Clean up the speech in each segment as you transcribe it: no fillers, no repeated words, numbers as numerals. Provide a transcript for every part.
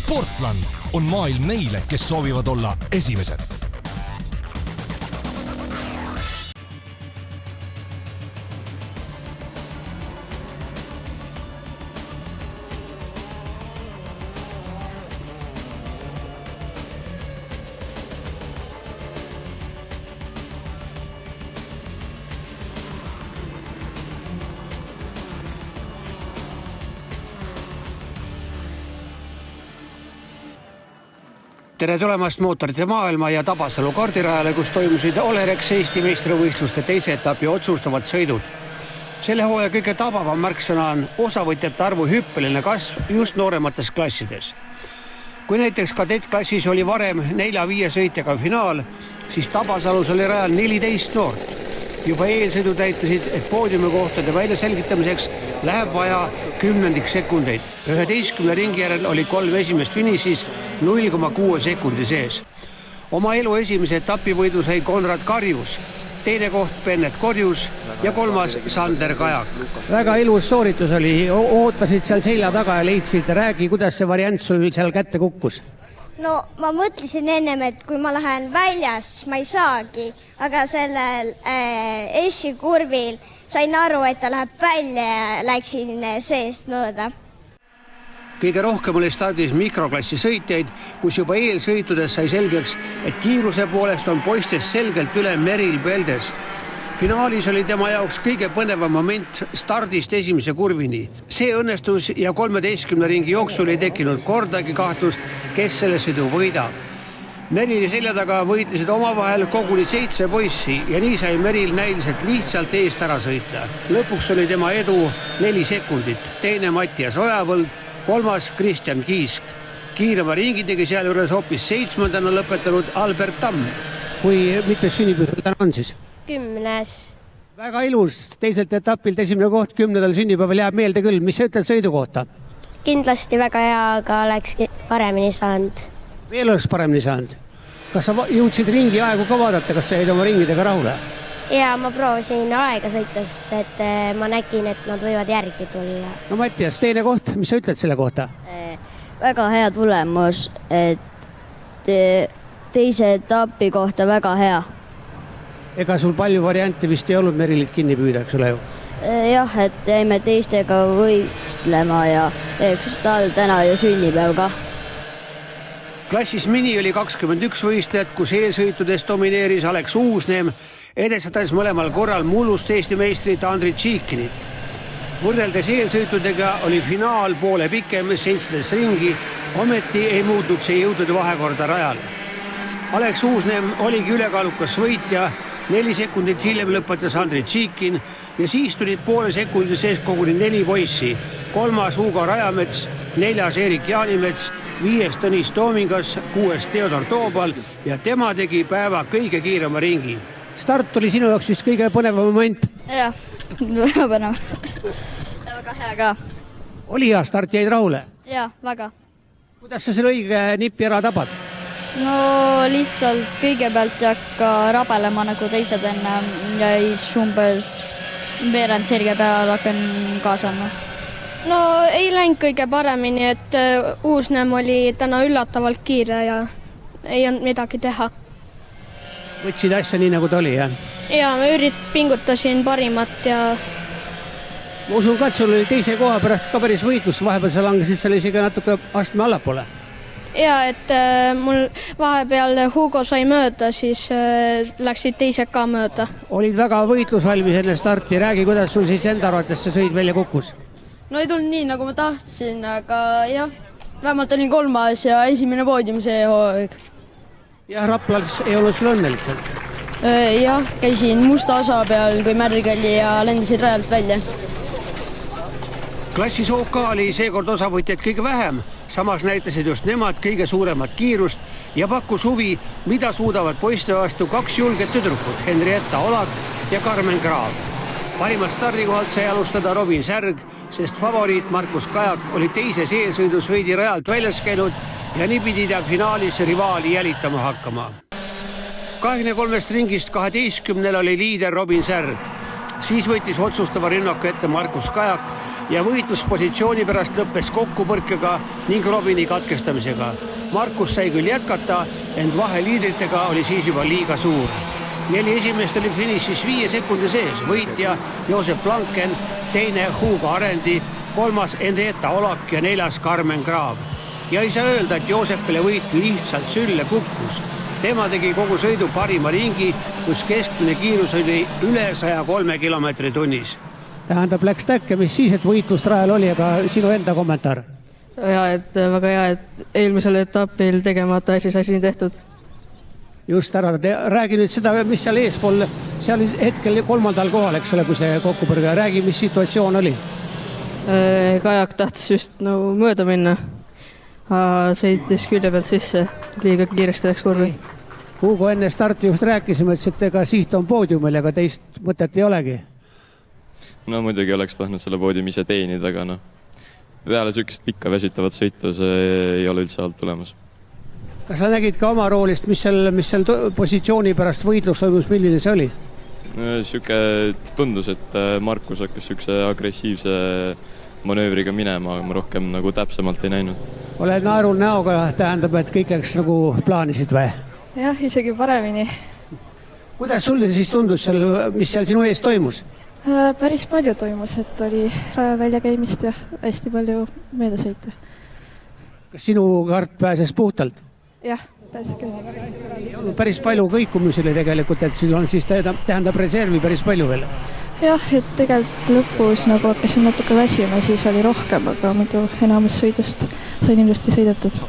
Sportland on maailm neile, kes soovivad olla esimesed. Tere tulemast mootorite maailma ja Tabasalu kardirajale, kus toimusid Olerex Eesti meistrivõistluste teise etapi otsustavad sõidud. Selle hooaja kõige tabavam märksõna on osavõtjate arvu hüppeline kasv just nooremates klassides. Kui näiteks kadettklassis oli varem 4-5 sõitjaga finaal, siis Tabasalus oli rajal 14 noort. Juba eelsõidud näitasid, et poodiumi kohtade välja selgitamiseks läheb vaja 10 sekundeid. 11 ringi järel oli 3 esimest finišis 0,6 sekundi sees. Oma elu esimese etapivõidu sai Konrad Karjus, teine koht Bennet Korjus ja kolmas Sander Kajak. Väga ilus sooritus oli, ootasid seal selja taga ja leidsid, räägi, kuidas see variant sul seal kätte kukkus? No ma mõtlesin ennem, et kui ma lähen väljas, siis ma ei saagi, aga sellel S-i kurvil sain aru, et ta läheb välja ja läksin seest mööda. Kõige rohkem oli stardis mikroklassi sõitjaid, kus juba eelsõitudes sai selgeks, et kiiruse poolest on poistest selgelt üle Meril Beldes. Finaalis oli tema jaoks kõige põnevam moment stardist esimese kurvini. See õnnestus ja 13 ringi jooksul ei tekkinud kordagi kahtlust, kes selle sõidu võidab. Merili selja taga võitlesid omavahel koguni 7 poissi ja nii sai Meril näiliselt lihtsalt eest ära sõita. Lõpuks oli tema edu 4 sekundit, teine Mattias Ojavõld, kolmas Kristjan Kiisk. Kiirema ringi tegi sealjuures hoopis 7. lõpetanud Albert Tamm. Kui mitmes sünnipäeval täna on siis? 10. Väga ilus, teiselt etapilt esimene koht 10. sünnipäeval jääb meelde küll. Mis sa ütled sõidu kohta? Kindlasti väga hea, aga oleks paremini saanud. Veel oleks paremini saanud. Kas sa jõudsid ringi aegu ka vaadata, kas sa jäid oma ringidega rahule? Ja ma proovisin aega sõita, sest et ma nägin, et nad võivad järgi tulla. No Mattias, teine koht, mis sa ütled selle kohta? Väga hea tulemus, et teise etapi kohta väga hea. Ega sul palju varianti vist ei olnud Merilit kinni püüda, eks ole ju? Jah, et jäime teistega võistlema ja eks tal täna ju sünnipäev ka. Klassis mini oli 21 võistlejat, kus eelsõitudes domineeris Alex Uusneem, edestades mõlemal korral mullust Eesti meistrit Andri Tšiikinit. Võrreldes eelsõitudega oli finaal poole pikem 17 ringi, ometi ei muutnud see jõudude vahekorda rajal. Alex Uusneem oligi ülekaalukas võitja, 4 sekundit hiljem lõpetas Andri Tšiikin ja siis tulid poole sekundi sees koguni 4 poissi. 3. Hugo Rajamets, 4. Erik Jaanimets, 5. Tõnis Toomingas, 6. Theodor Toobal ja tema tegi päeva kõige kiirema ringi. Start oli sinu jaoks vist kõige põnevam moment? Jah, väga põnev. Väga hea ka. Oli hea start, jäid rahule? Jah, väga. Kuidas sa selle õige nipi ära tabad? No lihtsalt kõigepealt ei hakka rabelema nagu teised enne ja siis umbes veerand sirge peal hakkan kaasama. No ei läinud kõige paremini, et Uusneem oli täna üllatavalt kiire ja ei olnud midagi teha. Võtsid asja nii nagu ta oli, jah? Ja ma pingutasin parimat ja... Ma usun ka, et sul oli teise koha pärast ka päris võitlus, vahepeal sa langesid seal isegi natuke astme allapoole. Ja, et mul vahepeal Hugo sai mööda, siis läksid teised ka mööda. Olid väga võitlusvalmis enne starti. Räägi, kuidas sul siis enda arvates see sõid välja kukkus? No ei tulnud nii, nagu ma tahtsin, aga jah, vähemalt olin 3. ja esimene poodium see hooaeg. Jah, Raplas ei olnud sul õnne lihtsalt? Jah, käisin musta osa peal, kui märg oli ja lendasin rajalt välja. Klassis OK oli seekord osavõtjaid kõige vähem, samas näitasid just nemad kõige suuremat kiirust ja pakkus huvi, mida suudavad poiste vastu 2 julget tüdrukut, Henrietta Olak ja Carmen Graab. Parimat stardikohalt sai alustada Robin Särg, sest favoriit Markus Kajak oli teises eelsõidus veidi rajalt väljas käinud ja nii pidi ta finaalis rivaali jälitama hakkama. 23 ringist 12 oli liider Robin Särg. Siis võttis otsustava rünnaku ette Markus Kajak, ja võitluspositsiooni pärast lõppes kokkupõrkega ning Robini katkestamisega. Markus sai küll jätkata, ent vahe liidritega oli siis juba liiga suur. 4 esimest oli finišis 5 sekundi sees, võitja Joosep Blanken, teine Hugo Arendi, 3. Henrietta Olak ja 4. Carmen Graab. Ja ei saa öelda, et Joosepile võit lihtsalt sülle kukkus. Tema tegi kogu sõidu parima ringi, kus keskmine kiirus oli üle 103 kilomeetri tunnis. Tähendab, läks täkke, mis siis, et võitlust rajal oli, aga sinu enda kommentaar? Ja, et väga hea, et eelmisel etapil tegemata asi sai siin tehtud. Just ära, räägi nüüd seda, mis seal eespool, seal hetkel 3. kohal, eks ole, kui see kokkupõrge, räägi, mis situatsioon oli? Kajak tahtis just mööda minna, sõitis külje pealt sisse, liiga kiiresti läks kurvi. Hugo enne starti just rääkisime, et ega siht on poodiumil, aga teist mõtet ei olegi. No muidugi oleks tahtnud selle poodiumi ise teenida, aga peale sükest pikka väsitavat sõitu see ei ole üldse alt tulemas. Kas sa nägid ka oma roolist, mis seal positsiooni pärast võidlus toimus, milline see oli? Siuke tundus, et Markus hakkas siukse agressiivse manöövriga minema, aga ma rohkem täpsemalt ei näinud. Oled naerul näoga, tähendab, et kõik läks nagu plaanisid või? Jah, isegi paremini. Kuidas sulle siis tundus, mis seal sinu ees toimus? Päris palju toimus, et oli raja väljakäimist ja hästi palju meedesõite. Kas sinu kart pääses puhtalt? Jah, pääses küll. Päris palju kõikumisele tegelikult, et on siis tähendab reservi päris palju veel. Jah, et tegelikult lõpus hakkasin natuke väsima, siis oli rohkem, aga muidu enamus sõidust sain ilusti sõidetud.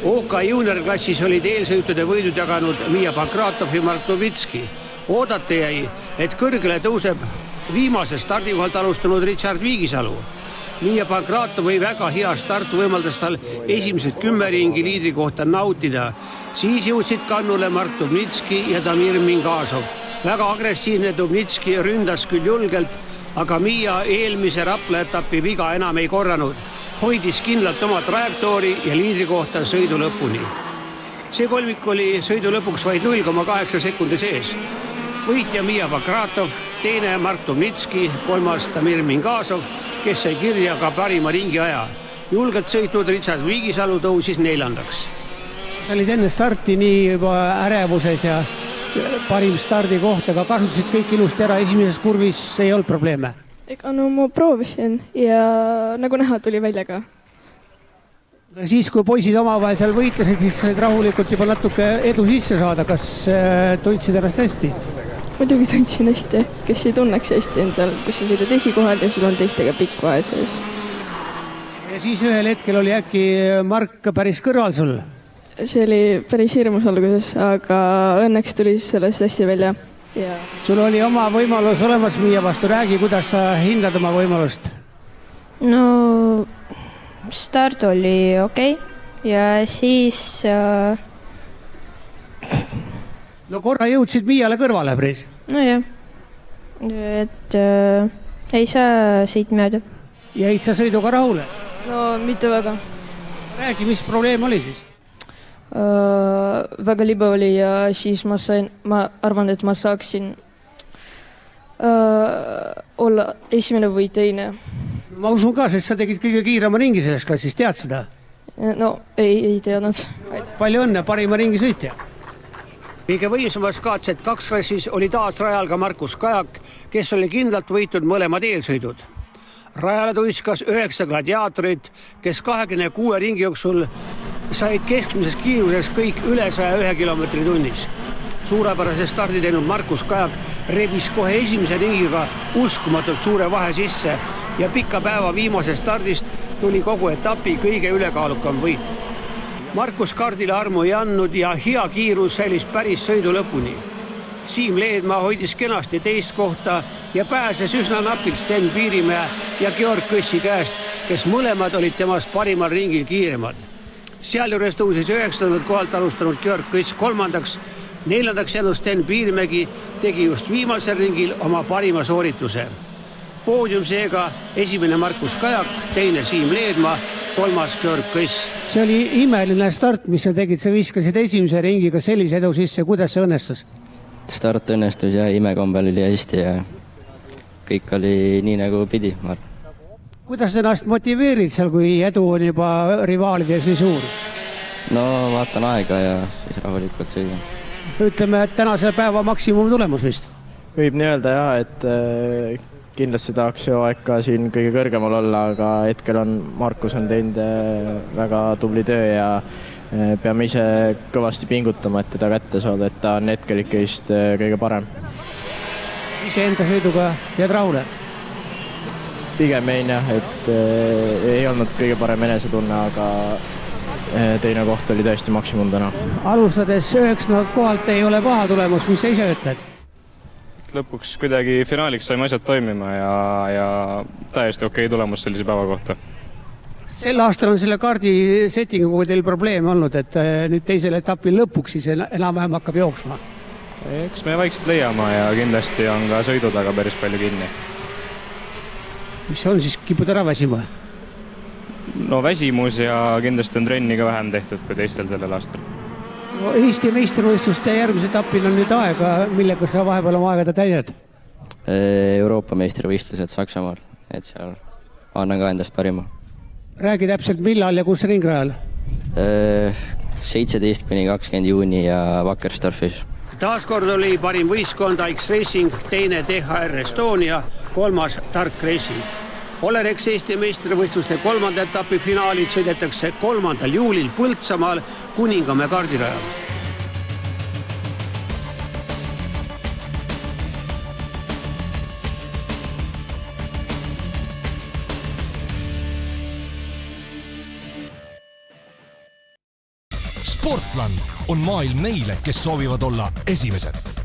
OK juuniorklassis olid eelsõitude võidud jaganud Miia Pankratov ja Mart Dubitski. Oodata jäi, et kõrgele tõuseb viimase stardikohalt alustanud Richard Viigisalu. Miia Pankratov või väga hea start võimaldas tal esimesed 10 ringi liidri kohta nautida. Siis jõudsid kannule Mart Dubitski ja Damir Mingasov. Väga agressiivne Dubitski ründas küll julgelt, aga Miia eelmise Rapla etapi viga enam ei korranud. Hoidis kindlalt oma trajektoori ja liidri kohta sõidu lõpuni. See kolmik oli sõidu lõpuks vaid 0,8 sekundi sees. Võitja Miia Pankratov, teine Mart Dubitski, 3. Damir Mingasov, kes sai kirja ka parima ringi aja. Julgelt sõitnud Richard Viigisalu tõusis 4. Sa olid enne starti nii juba ärevuses ja parim stardi koht, aga kasutasid kõik ilusti ära, esimeses kurvis ei olnud probleeme? Ega ma proovisin ja nagu näha tuli välja ka. Siis, kui poisid omavahel seal võitlesid, siis said rahulikult juba natuke edu sisse saada. Kas tundsid ennast hästi? Muidugi tundsin hästi, kes ei tunneks hästi endal, kus sa sõidad esikohal ja sul on teistega pikk vahe sees. Ja siis ühel hetkel oli äkki Mark päris kõrval sul? See oli päris hirmus alguses, aga õnneks tuli sellest hästi välja. Ja. Sul oli oma võimalus olemas Miia vastu, räägi, kuidas sa hindad oma võimalust? No start oli okei ja siis No korra jõudsid Miiale kõrvale päris? No jah, et ei saa siit mööda. Jäid sa sõiduga rahule? No mitte väga. Räägi, mis probleem oli siis? Väga libe oli ja siis ma arvan, et ma saaksin olla esimene või teine. Ma usun ka, sest sa tegid kõige kiirema ringi selles klassis, tead seda? No ei teadnud. Palju õnne, parima ringi sõitja. Kõige võimsamas KZ2 klassis oli taas rajal ka Markus Kajak, kes oli kindlalt võitnud mõlemad eelsõidud. Rajale tuiskas 9 gladiaatorit, kes 26 ringi jooksul said keskmises kiiruses kõik üle 101 kilomeetri tunnis. Suurepärase stardi teinud Markus Kajak rebis kohe esimese ringiga uskumatult suure vahe sisse ja pika päeva viimasest stardist tuli kogu etapi kõige ülekaalukam võit. Markus kardile armu ei andnud ja hea kiirus säilis päris sõidu lõpuni. Siim Leedmaa hoidis kenasti teist kohta ja pääses üsna napilt Sten Piirimäe ja Georg Kõssi käest, kes mõlemad olid temast parimal ringil kiiremad. Sealjuures tõusis 9. kohalt alustanud Georg Kõss 3., 4. jäänud Sten Piirimägi tegi just viimasel ringil oma parima soorituse. Poodium seega esimene Markus Kajak, teine Siim Leedmaa, 3. Georg Kõss. See oli imeline start, mis sa tegid, sa viskasid esimese ringiga sellise edu sisse, kuidas see õnnestus? Start õnnestus ja imekombel oli hästi ja kõik oli nii nagu pidi. kuidas ennast motiveerid seal, kui edu on juba rivaalide nii suur? no vaatan aega ja siis rahulikult sõidan. Ütleme, et tänase päeva maksimum tulemus vist? Võib nii öelda jah, et kindlasti tahaks ju aeg ka siin kõige kõrgemal olla, aga hetkel on Markus on teinud väga tubli töö ja peame ise kõvasti pingutama, et teda kätte saada, et ta on hetkel ikka just kõige parem. Ise enda sõiduga jääd rahule? Pigem ei jah, et ei olnud kõige parem enesetunne, aga teine koht oli tõesti maksimum täna. Alustades 9. kohalt ei ole paha tulemus, mis sa ise ütled? Lõpuks kuidagi finaaliks saime asjad toimima ja täiesti okei tulemus sellise päeva kohta. Sel aastal on selle kaardi settinguga teil probleeme olnud, et nüüd teisel etapil lõpuks siis enam-vähem hakkab jooksma. Eks me vaikselt leiame ja kindlasti on ka sõidu taga päris palju kinni. Mis on siis, kipud ära väsima? No väsimus ja kindlasti on trenni ka vähem tehtud kui teistel sellel aastal. No, Eesti meistrivõistluste järgmise etapil on nüüd aega, millega sa vahepeal oma aegada täidad? Euroopa meistrivõistlused Saksamaal, et seal annan ka endast parima. Räägi täpselt millal ja kus ringrajal? 17-20 juuni ja Wackersdorfis. Taaskord oli parim võistkond X-Racing, teine DHR Estonia, kolmas Tark Racing. Olerex Eesti meistrivõistluste 3. etapi finaalid sõidetakse 3. juulil Põltsamaal Kuningamäe kardirajal. Sportland on maailm neile, kes soovivad olla esimesed.